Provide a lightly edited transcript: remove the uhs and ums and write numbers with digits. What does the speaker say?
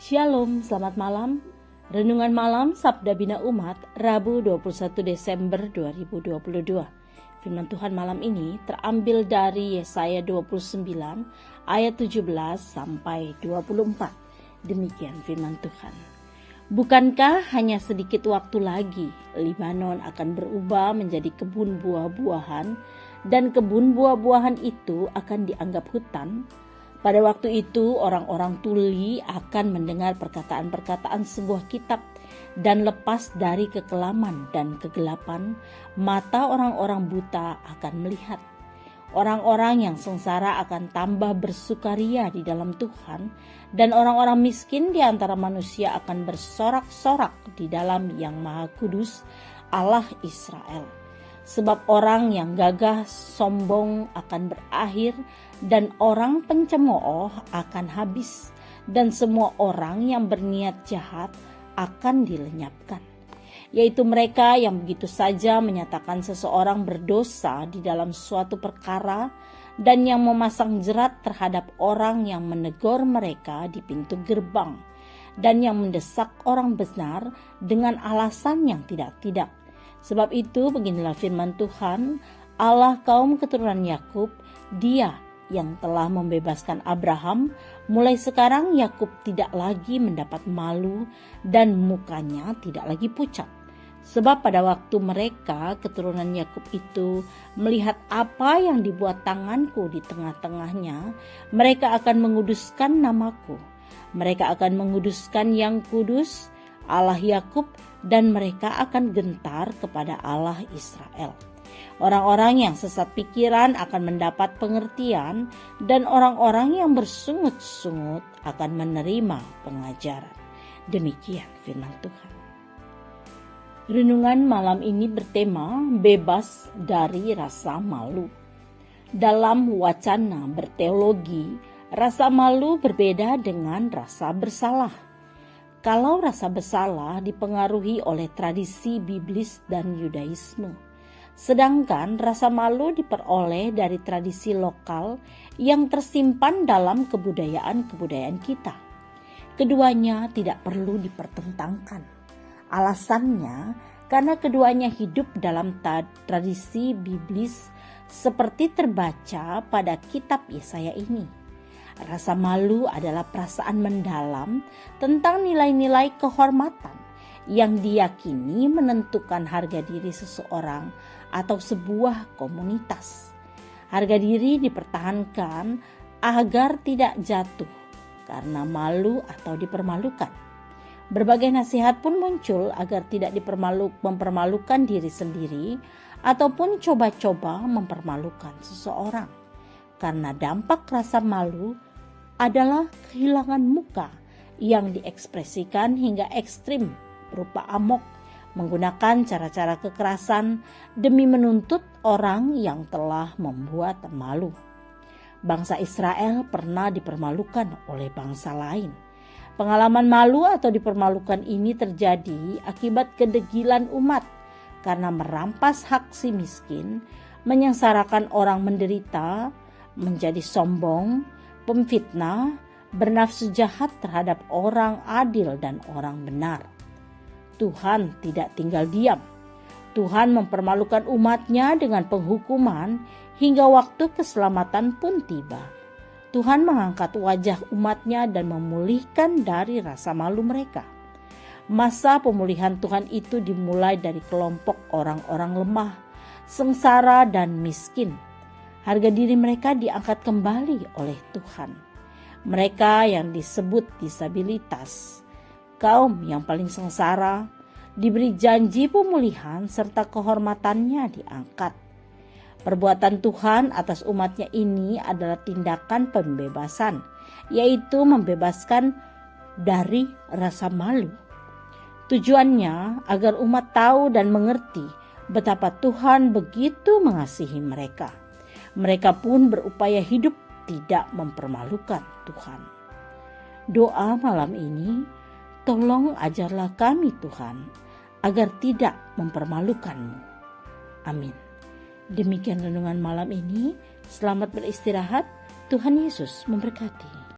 Shalom, selamat malam. Renungan malam Sabda Bina Umat, Rabu 21 Desember 2022. Firman Tuhan malam ini terambil dari Yesaya 29 ayat 17 sampai 24. Demikian firman Tuhan. Bukankah hanya sedikit waktu lagi Libanon akan berubah menjadi kebun buah-buahan, dan kebun buah-buahan itu akan dianggap hutan? Pada waktu itu orang-orang tuli akan mendengar perkataan-perkataan sebuah kitab, dan lepas dari kekelaman dan kegelapan, mata orang-orang buta akan melihat. Orang-orang yang sengsara akan tambah bersukaria di dalam Tuhan, dan orang-orang miskin di antara manusia akan bersorak-sorak di dalam Yang Maha Kudus, Allah Israel. Sebab orang yang gagah sombong akan berakhir, dan orang pencemooh akan habis, dan semua orang yang berniat jahat akan dilenyapkan. Yaitu mereka yang begitu saja menyatakan seseorang berdosa di dalam suatu perkara, dan yang memasang jerat terhadap orang yang menegur mereka di pintu gerbang, dan yang mendesak orang benar dengan alasan yang tidak-tidak. Sebab itu beginilah firman Tuhan, Allah kaum keturunan Yakub, Dia yang telah membebaskan Abraham. Mulai sekarang Yakub tidak lagi mendapat malu, dan mukanya tidak lagi pucat. Sebab pada waktu mereka keturunan Yakub itu melihat apa yang dibuat tanganku di tengah-tengahnya, mereka akan menguduskan namaku. Mereka akan menguduskan Yang Kudus, Allah Yakub, dan mereka akan gentar kepada Allah Israel. Orang-orang yang sesat pikiran akan mendapat pengertian, dan orang-orang yang bersungut-sungut akan menerima pengajaran. Demikian firman Tuhan. Renungan malam ini bertema bebas dari rasa malu. Dalam wacana berteologi, rasa malu berbeda dengan rasa bersalah. Kalau rasa bersalah dipengaruhi oleh tradisi biblis dan Yudaisme, sedangkan rasa malu diperoleh dari tradisi lokal yang tersimpan dalam kebudayaan-kebudayaan kita. Keduanya tidak perlu dipertentangkan. Alasannya karena keduanya hidup dalam tradisi biblis seperti terbaca pada kitab Yesaya ini. Rasa malu adalah perasaan mendalam tentang nilai-nilai kehormatan yang diyakini menentukan harga diri seseorang atau sebuah komunitas. Harga diri dipertahankan agar tidak jatuh karena malu atau dipermalukan. Berbagai nasihat pun muncul agar tidak mempermalukan diri sendiri ataupun coba-coba mempermalukan seseorang. Karena dampak rasa malu adalah kehilangan muka yang diekspresikan hingga ekstrim berupa amok, menggunakan cara-cara kekerasan demi menuntut orang yang telah membuat malu. Bangsa Israel pernah dipermalukan oleh bangsa lain. Pengalaman malu atau dipermalukan ini terjadi akibat kedegilan umat karena merampas hak si miskin, menyengsarakan orang menderita, menjadi sombong, pemfitnah, bernafsu jahat terhadap orang adil dan orang benar. Tuhan tidak tinggal diam. Tuhan mempermalukan umatnya dengan penghukuman hingga waktu keselamatan pun tiba. Tuhan mengangkat wajah umatnya dan memulihkan dari rasa malu mereka. Masa pemulihan Tuhan itu dimulai dari kelompok orang-orang lemah, sengsara dan miskin. Harga diri mereka diangkat kembali oleh Tuhan. Mereka yang disebut disabilitas, kaum yang paling sengsara, diberi janji pemulihan serta kehormatannya diangkat. Perbuatan Tuhan atas umatnya ini adalah tindakan pembebasan, yaitu membebaskan dari rasa malu. Tujuannya agar umat tahu dan mengerti betapa Tuhan begitu mengasihi mereka. Mereka pun berupaya hidup tidak mempermalukan Tuhan. Doa malam ini, tolong ajarlah kami Tuhan, agar tidak mempermalukan-Mu. Amin. Demikian renungan malam ini, selamat beristirahat, Tuhan Yesus memberkati.